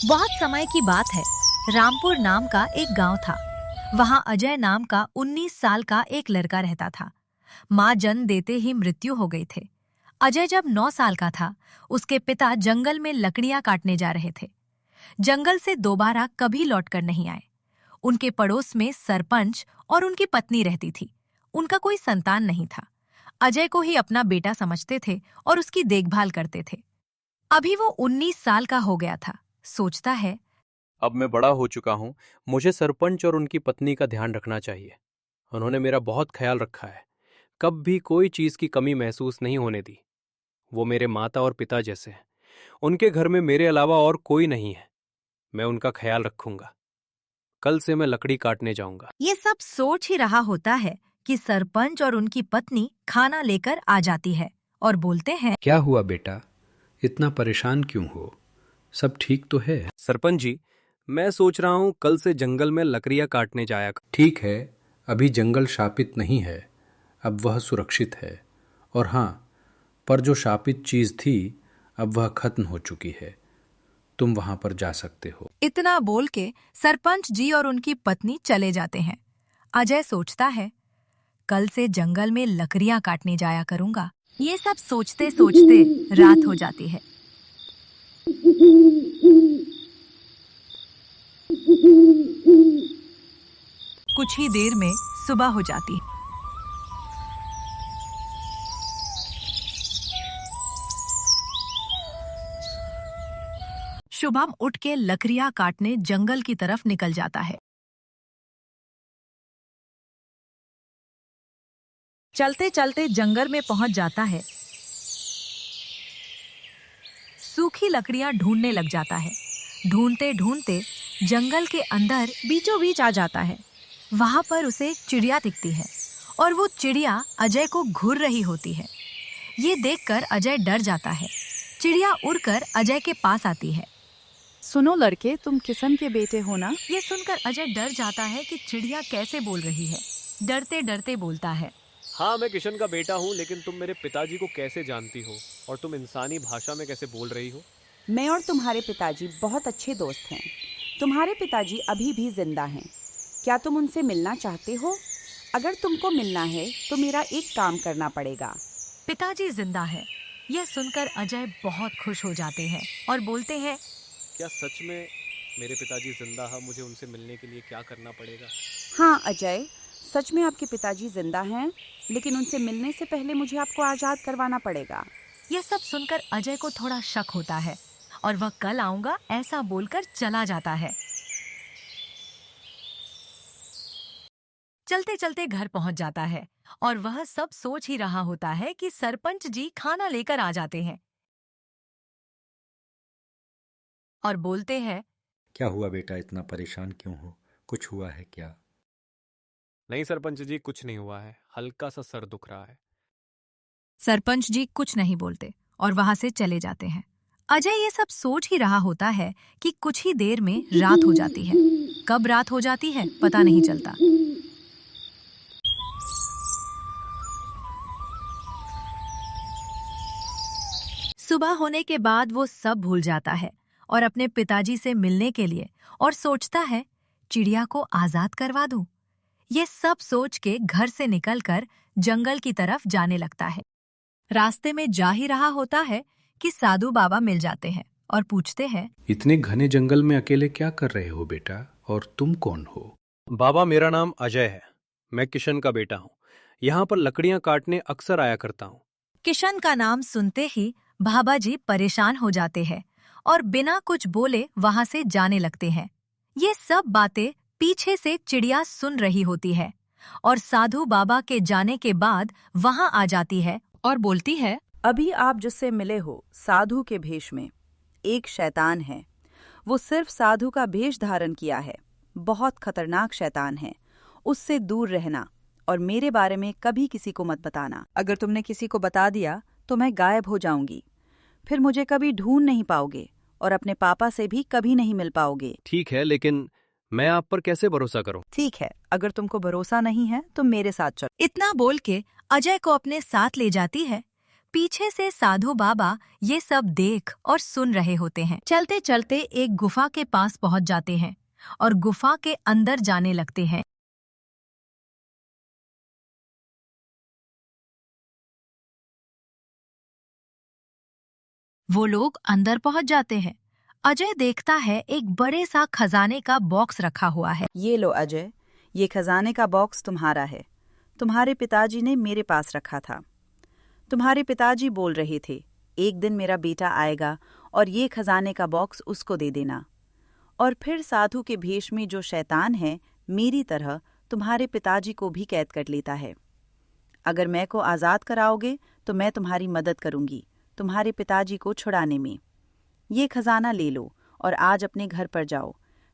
बहुत समय की बात है। रामपुर नाम का एक गांव था। वहाँ अजय नाम का 19 साल का एक लड़का रहता था। माँ जन्म देते ही मृत्यु हो गई थे। अजय जब 9 साल का था, उसके पिता जंगल में लकड़ियां काटने जा रहे थे। जंगल से दोबारा कभी लौटकर नहीं आए। उनके पड़ोस में सरपंच और उनकी पत्नी रहती थी। उनका कोई संतान नहीं था। अजय को ही अपना बेटा समझते थे और उसकी देखभाल करते थे। अभी वो 19 साल का हो गया था। सोचता है, अब मैं बड़ा हो चुका हूँ। मुझे सरपंच और उनकी पत्नी का ध्यान रखना चाहिए। उन्होंने मेरा बहुत ख्याल रखा है। कब भी कोई चीज की कमी महसूस नहीं होने दी। वो मेरे माता और पिता जैसे हैं। उनके घर में मेरे अलावा और कोई नहीं है। मैं उनका ख्याल रखूंगा। कल से मैं लकड़ी काटने जाऊंगा। ये सब सोच ही रहा होता है कि सरपंच और उनकी पत्नी खाना लेकर आ जाती है और बोलते हैं, क्या हुआ बेटा, इतना परेशान क्यों हो? सब ठीक तो है? सरपंच जी, मैं सोच रहा हूँ कल से जंगल में लकड़ियाँ काटने जाया ठीक है, अभी जंगल शापित नहीं है, अब वह सुरक्षित है। और हाँ, पर जो शापित चीज थी अब वह खत्म हो चुकी है। तुम वहां पर जा सकते हो। इतना बोल के सरपंच जी और उनकी पत्नी चले जाते हैं। अजय सोचता है, कल से जंगल में लकड़ियां काटने जाया करूंगा। ये सब सोचते सोचते रात हो जाती है। कुछ ही देर में सुबह हो जाती है। शुभम उठ के लकड़ियां काटने जंगल की तरफ निकल जाता है। चलते चलते जंगल में पहुंच जाता है। सूखी लकड़ियां ढूंढने लग जाता है। ढूंढते ढूंढते जंगल के अंदर बीचों बीच आ जाता है। वहां पर उसे एक चिड़िया दिखती है और वो चिड़िया अजय को घूर रही होती है। ये देखकर अजय डर जाता है। चिड़िया उड़कर अजय के पास आती है। सुनो लड़के, तुम किशन के बेटे हो ना? ये सुनकर अजय डर जाता है कि चिड़िया कैसे बोल रही है। डरते डरते बोलता है, हाँ, मैं किशन का बेटा हूँ, लेकिन तुम मेरे पिताजी को कैसे जानती हो और तुम इंसानी भाषा में कैसे बोल रही हो? मैं और तुम्हारे पिताजी बहुत अच्छे दोस्त हैं। तुम्हारे पिताजी अभी भी जिंदा हैं। क्या तुम उनसे मिलना चाहते हो? अगर तुमको मिलना है तो मेरा एक काम करना पड़ेगा। पिताजी जिंदा है। यह सुनकर अजय बहुत खुश हो जाते हैं और बोलते हैं, क्या सच में मेरे पिताजी जिंदा है? मुझे उनसे मिलने के लिए क्या करना पड़ेगा? हाँ अजय, सच में आपके पिताजी जिंदा हैं, लेकिन उनसे मिलने से पहले मुझे आपको आज़ाद करवाना पड़ेगा। यह सब सुनकर अजय को थोड़ा शक होता है और वह कल आऊंगा ऐसा बोलकर चला जाता है। चलते चलते घर पहुंच जाता है और वह सब सोच ही रहा होता है कि सरपंच जी खाना लेकर आ जाते हैं और बोलते हैं, क्या हुआ बेटा, इतना परेशान क्यों हो? कुछ हुआ है क्या? नहीं सरपंच जी, कुछ नहीं हुआ है। हल्का सा सर दुख रहा है। सरपंच जी कुछ नहीं बोलते और वहां से चले जाते हैं। अजय ये सब सोच ही रहा होता है कि कुछ ही देर में रात हो जाती है। कब रात हो जाती है पता नहीं चलता। सुबह होने के बाद वो सब भूल जाता है और अपने पिताजी से मिलने के लिए और सोचता है, चिड़िया को आजाद करवा दूं। ये सब सोच के घर से निकलकर जंगल की तरफ जाने लगता है। रास्ते में जा ही रहा होता है कि साधु बाबा मिल जाते हैं और पूछते हैं, इतने घने जंगल में अकेले क्या कर रहे हो बेटा, और तुम कौन हो? बाबा, मेरा नाम अजय है। मैं किशन का बेटा हूँ। यहाँ पर लकड़ियाँ काटने अक्सर आया करता हूँ। किशन का नाम सुनते ही बाबा जी परेशान हो जाते हैं और बिना कुछ बोले वहां से जाने लगते हैं। ये सब बातें पीछे से चिड़िया सुन रही होती है और साधु बाबा के जाने के बाद वहां आ जाती है और बोलती है, अभी आप जिससे मिले हो साधु के भेष में, एक शैतान है। वो सिर्फ साधु का भेष धारण किया है। बहुत खतरनाक शैतान है। उससे दूर रहना और मेरे बारे में कभी किसी को मत बताना। अगर तुमने किसी को बता दिया तो मैं गायब हो जाऊंगी। फिर मुझे कभी ढूंढ नहीं पाओगे और अपने पापा से भी कभी नहीं मिल पाओगे। ठीक है, लेकिन मैं आप पर कैसे भरोसा करूं? ठीक है, अगर तुमको भरोसा नहीं है तो मेरे साथ चलो। इतना बोल के अजय को अपने साथ ले जाती है। पीछे से साधु बाबा ये सब देख और सुन रहे होते हैं। चलते चलते एक गुफा के पास पहुंच जाते हैं और गुफा के अंदर जाने लगते हैं। वो लोग अंदर पहुंच जाते हैं। अजय देखता है एक बड़े सा खजाने का बॉक्स रखा हुआ है। ये लो अजय, ये खजाने का बॉक्स तुम्हारा है। तुम्हारे पिताजी ने मेरे पास रखा था। तुम्हारे पिताजी बोल रहे थे, एक दिन मेरा बेटा आएगा और ये खजाने का बॉक्स उसको दे देना। और फिर साधु के भेष में जो शैतान है, मेरी तरह तुम्हारे पिताजी को भी कैद कर लेता है। अगर मैं को आज़ाद कराओगे तो मैं तुम्हारी मदद करूंगी तुम्हारे पिताजी को छुड़ाने में। ये खजाना ले लो और आज अपने घर पर जाओ।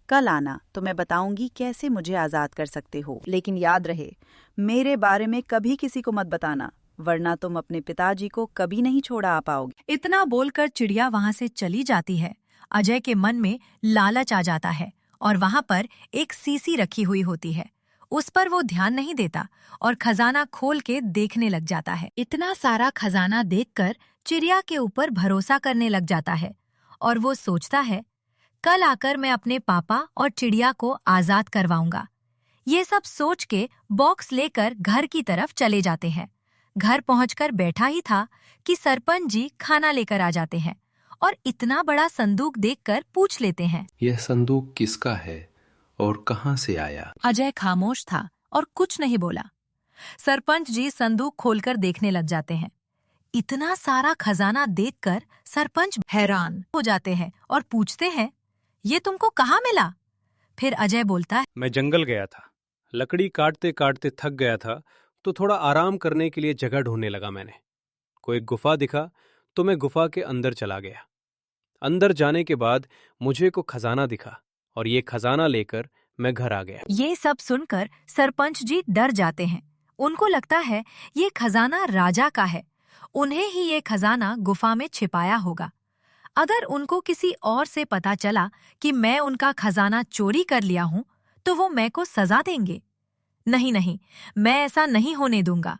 कल आना तो मैं बताऊंगी कैसे मुझे आज़ाद कर सकते हो। लेकिन याद रहे, मेरे बारे में कभी किसी को मत बताना, वरना तुम अपने पिताजी को कभी नहीं छोड़ा आ पाओगे। इतना बोलकर चिड़िया वहां से चली जाती है। अजय के मन में लालच आ जाता है और वहां पर एक सीसी रखी हुई होती है। उस पर वो ध्यान नहीं देता और खजाना खोल के देखने लग जाता है। इतना सारा खजाना देखकर चिड़िया के ऊपर भरोसा करने लग जाता है और वो सोचता है, कल आकर मैं अपने पापा और चिड़िया को आजाद करवाऊंगा। ये सब सोच के बॉक्स लेकर घर की तरफ चले जाते हैं। घर पहुंचकर बैठा ही था कि सरपंच जी खाना लेकर आ जाते हैं और इतना बड़ा संदूक देखकर पूछ लेते हैं, यह संदूक किसका है और कहाँ से आया? अजय खामोश था और कुछ नहीं बोला। सरपंच जी संदूक खोलकर देखने लग जाते हैं। इतना सारा खजाना देखकर सरपंच हैरान हो जाते हैं और पूछते हैं, ये तुमको कहाँ मिला? फिर अजय बोलता है, मैं जंगल गया था, लकड़ी काटते काटते थक गया था तो थोड़ा आराम करने के लिए जगह ढूंढने लगा। मैंने कोई गुफा दिखा तो मैं गुफा के अंदर चला गया। अंदर जाने के बाद मुझे को खजाना दिखा और ये खजाना लेकर मैं घर आ गया। ये सब सुनकर सरपंच जी डर जाते हैं। उनको लगता है ये खजाना राजा का है, उन्हें ही ये खजाना गुफा में छिपाया होगा। अगर उनको किसी और से पता चला कि मैं उनका खजाना चोरी कर लिया हूं, तो वो मैं को सजा देंगे। नहीं नहीं, मैं ऐसा नहीं होने दूंगा।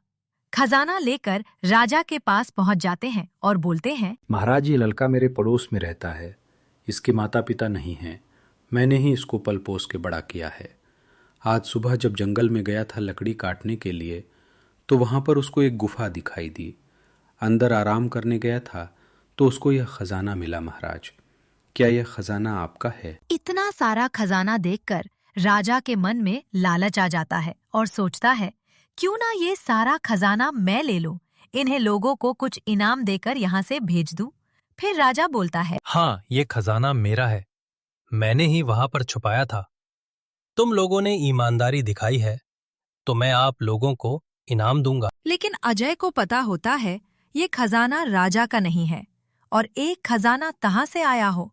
खजाना लेकर राजा के पास पहुंच जाते हैं और बोलते हैं, महाराज, ये लड़का मेरे पड़ोस में रहता है। इसके माता पिता नहीं हैं। मैंने ही इसको पल पोस के बड़ा किया है। आज सुबह जब जंगल में गया था लकड़ी काटने के लिए, तो वहाँ पर उसको एक गुफा दिखाई दी। अंदर आराम करने गया था तो उसको यह खजाना मिला। महाराज, क्या यह खजाना आपका है? इतना सारा खजाना देखकर राजा के मन में लालच आ जाता है और सोचता है, क्यों ना ये सारा खजाना मैं ले लूं, इन्हें लोगों को कुछ इनाम देकर यहाँ से भेज दूं। फिर राजा बोलता है, हाँ, ये खजाना मेरा है, मैंने ही वहां पर छुपाया था। तुम लोगों ने ईमानदारी दिखाई है तो मैं आप लोगों को इनाम दूंगा। लेकिन अजय को पता होता है ये खजाना राजा का नहीं है और एक खजाना कहाँ से आया हो।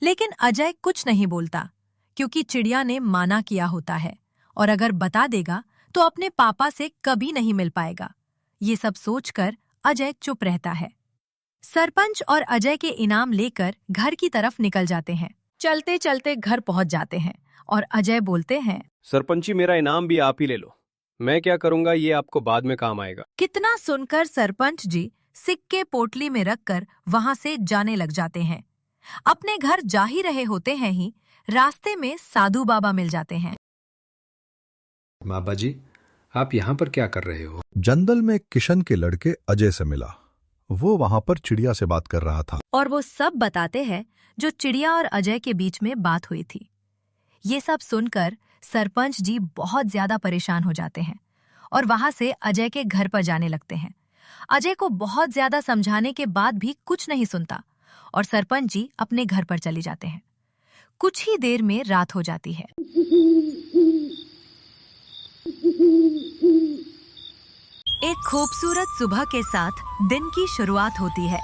लेकिन अजय कुछ नहीं बोलता, क्योंकि चिड़िया ने माना किया होता है और अगर बता देगा तो अपने पापा से कभी नहीं मिल पाएगा। ये सब सोचकर अजय चुप रहता है। सरपंच और अजय के इनाम लेकर घर की तरफ निकल जाते हैं। चलते चलते घर पहुंच जाते हैं और अजय बोलते हैं, सरपंची, मेरा इनाम भी आप ही ले लो। मैं क्या करूंगा ये आपको बाद में काम आएगा। कितना सुनकर सरपंच जी सिक्के पोटली में रखकर वहां से जाने लग जाते हैं। अपने घर जा ही रहे होते हैं ही रास्ते में साधु बाबा मिल जाते हैं। बाबा जी, आप यहाँ पर क्या कर रहे हो? जंगल में किशन के लड़के अजय से मिला। वो वहां पर चिड़िया से बात कर रहा था। और वो सब बताते हैं जो चिड़िया और अजय के बीच में बात हुई थी। ये सब सुनकर सरपंच जी बहुत ज्यादा परेशान हो जाते हैं और वहां से अजय के घर पर जाने लगते हैं। अजय को बहुत ज्यादा समझाने के बाद भी कुछ नहीं सुनता और सरपंच जी अपने घर पर चले जाते हैं। कुछ ही देर में रात हो जाती है। एक खूबसूरत सुबह के साथ दिन की शुरुआत होती है।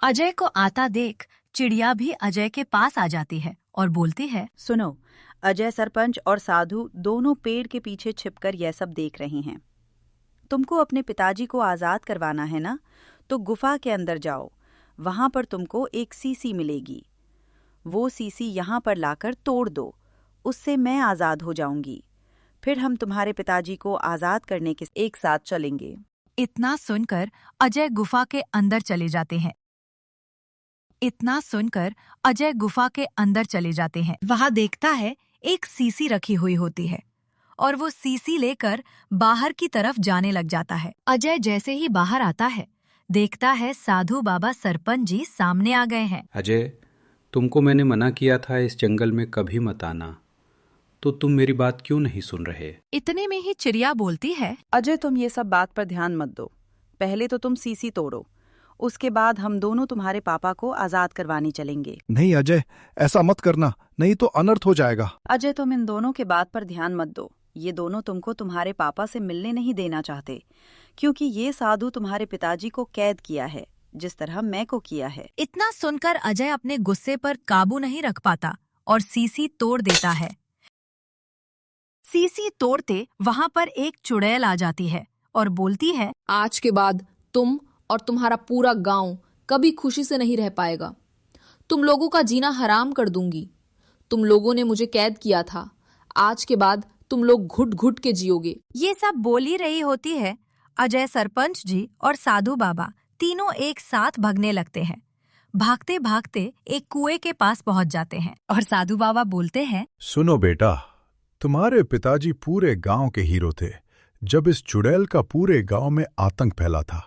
अजय को आता देख चिड़िया भी अजय के पास आ जाती है और बोलती है, सुनो, अजय सरपंच और साधु दोनों पेड़ के पीछे छिपकर यह सब देख रहे हैं। तुमको अपने पिताजी को आज़ाद करवाना है ना, तो गुफा के अंदर जाओ। वहां पर तुमको एक सीसी मिलेगी। वो सीसी यहाँ पर लाकर तोड़ दो, उससे मैं आज़ाद हो जाऊंगी। फिर हम तुम्हारे पिताजी को आजाद करने के एक साथ चलेंगे। इतना सुनकर अजय गुफा के अंदर चले जाते हैं। वहां देखता है एक सीसी रखी हुई होती है और वो सीसी लेकर बाहर की तरफ जाने लग जाता है। अजय जैसे ही बाहर आता है, देखता है साधु बाबा सरपंच जी सामने आ गए हैं। अजय, तुमको मैंने मना किया था इस जंगल में कभी मत आना, तो तुम मेरी बात क्यों नहीं सुन रहे? इतने में ही चिड़िया बोलती है, अजय, तुम ये सब बात पर ध्यान मत दो। पहले तो तुम सीसी तोड़ो, उसके बाद हम दोनों तुम्हारे पापा को आजाद करवाने चलेंगे। नहीं अजय, ऐसा मत करना, नहीं तो अनर्थ हो जाएगा। अजय, तुम इन दोनों के बात पर ध्यान मत दो। ये दोनों तुमको तुम्हारे पापा से मिलने नहीं देना चाहते, क्योंकि ये साधु तुम्हारे पिताजी को कैद किया है, जिस तरह मैं को किया है। इतना सुनकर अजय अपने गुस्से पर काबू नहीं रख पाता और सीसी तोड़ देता है। सीसी तोड़ते वहां पर एक चुड़ैल आ जाती है और बोलती है, आज के बाद तुम और तुम्हारा पूरा गांव कभी खुशी से नहीं रह पाएगा। तुम लोगों का जीना हराम कर दूंगी। तुम लोगों ने मुझे कैद किया था, आज के बाद तुम लोग घुट घुट के जियोगे। ये सब बोल ही रही होती है। अजय, सरपंच जी और साधु बाबा तीनों एक साथ भागने लगते हैं। भागते भागते एक कुएं के पास पहुंच जाते हैं और साधु बाबा बोलते हैं, सुनो बेटा, तुम्हारे पिताजी पूरे गांव के हीरो थे। जब इस चुड़ैल का पूरे गांव में आतंक फैला था,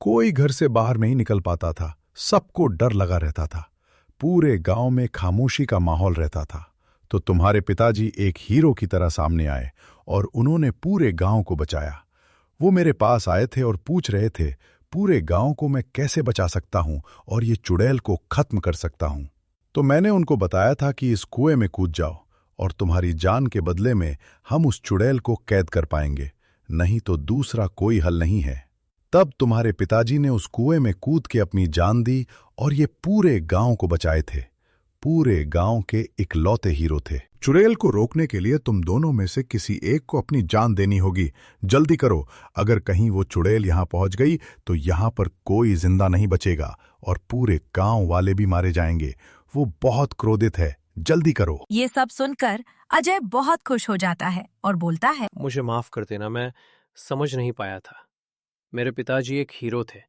कोई घर से बाहर नहीं निकल पाता था, सबको डर लगा रहता था, पूरे गांव में खामोशी का माहौल रहता था, तो तुम्हारे पिताजी एक हीरो की तरह सामने आए और उन्होंने पूरे गांव को बचाया। वो मेरे पास आए थे और पूछ रहे थे, पूरे गांव को मैं कैसे बचा सकता हूं और ये चुड़ैल को खत्म कर सकता हूं। तो मैंने उनको बताया था कि इस कुएं में कूद जाओ और तुम्हारी जान के बदले में हम उस चुड़ैल को कैद कर पाएंगे, नहीं तो दूसरा कोई हल नहीं है। तब तुम्हारे पिताजी ने उस कुएं में कूद के अपनी जान दी और ये पूरे गांव को बचाए थे। पूरे गांव के इकलौते हीरो थे। चुड़ैल को रोकने के लिए तुम दोनों में से किसी एक को अपनी जान देनी होगी। जल्दी करो, अगर कहीं वो चुड़ैल यहां पहुंच गई तो यहां पर कोई जिंदा नहीं बचेगा और पूरे गांव वाले भी मारे जाएंगे। वो बहुत क्रोधित है, जल्दी करो। ये सब सुनकर अजय बहुत खुश हो जाता है और बोलता है, मुझे माफ कर देना, मैं समझ नहीं पाया था। मेरे पिताजी एक हीरो थे,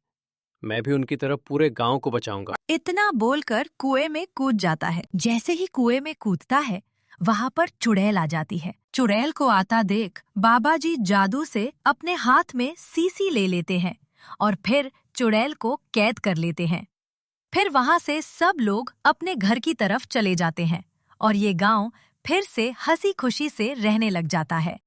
मैं भी उनकी तरह पूरे गांव को बचाऊंगा। इतना बोलकर कुएं में कूद जाता है। जैसे ही कुएं में कूदता है, वहां पर चुड़ैल आ जाती है। चुड़ैल को आता देख बाबा जी जादू से अपने हाथ में सीसी ले लेते हैं और फिर चुड़ैल को कैद कर लेते हैं। फिर वहां से सब लोग अपने घर की तरफ चले जाते हैं और ये गांव फिर से हंसी खुशी से रहने लग जाता है।